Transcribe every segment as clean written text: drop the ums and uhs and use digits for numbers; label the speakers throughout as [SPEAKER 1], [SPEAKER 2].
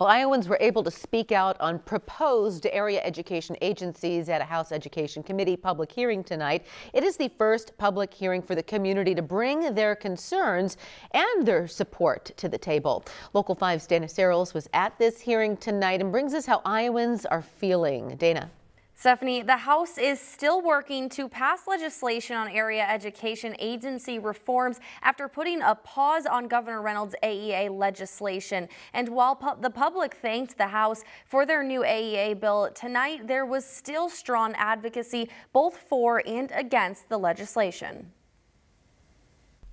[SPEAKER 1] Well, Iowans were able to speak out on proposed area education agencies at a House Education Committee public hearing tonight. It is the first public hearing for the community to bring their concerns and their support to the table. Local 5's Dana Searles was at this hearing tonight and brings us how Iowans are feeling. Dana.
[SPEAKER 2] Stephanie, the House is still working to pass legislation on area education agency reforms after putting a pause on Governor Reynolds' AEA legislation. And while the public thanked the House for their new AEA bill, tonight there was still strong advocacy both for and against the legislation.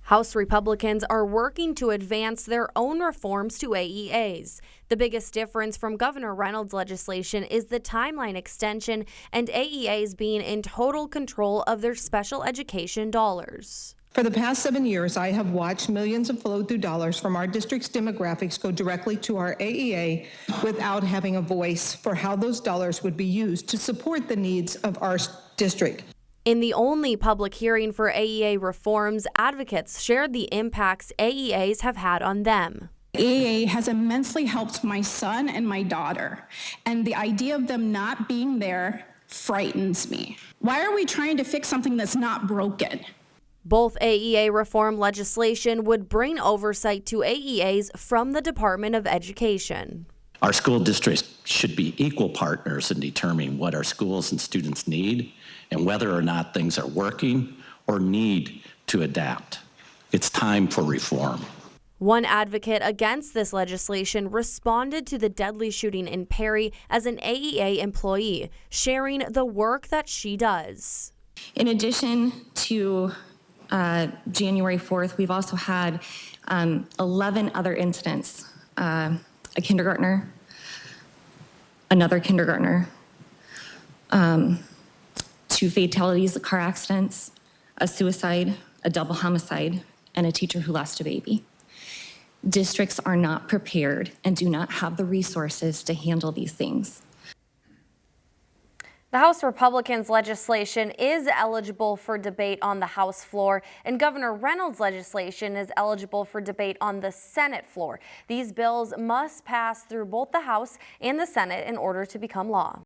[SPEAKER 2] House Republicans are working to advance their own reforms to AEAs. The biggest difference from Governor Reynolds' legislation is the timeline extension and AEAs being in total control of their special education dollars.
[SPEAKER 3] For the past 7 years, I have watched millions of flow-through dollars from our district's demographics go directly to our AEA without having a voice for how those dollars would be used to support the needs of our district.
[SPEAKER 2] In the only public hearing for AEA reforms, advocates shared the impacts AEAs have had on them.
[SPEAKER 4] AEA has immensely helped my son and my daughter, and the idea of them not being there frightens me. Why are we trying to fix something that's not broken?
[SPEAKER 2] Both AEA reform legislation would bring oversight to AEAs from the Department of Education.
[SPEAKER 5] Our school districts should be equal partners in determining what our schools and students need and whether or not things are working or need to adapt. It's time for reform.
[SPEAKER 2] One advocate against this legislation responded to the deadly shooting in Perry as an AEA employee, sharing the work that she does.
[SPEAKER 6] In addition to January 4th, we've also had 11 other incidents. A kindergartner, another kindergartner, 2 fatalities, car accidents, a suicide, a double homicide, and a teacher who lost a baby. Districts are not prepared and do not have the resources to handle these things.
[SPEAKER 2] The House Republicans' legislation is eligible for debate on the House floor, and Governor Reynolds' legislation is eligible for debate on the Senate floor. These bills must pass through both the House and the Senate in order to become law.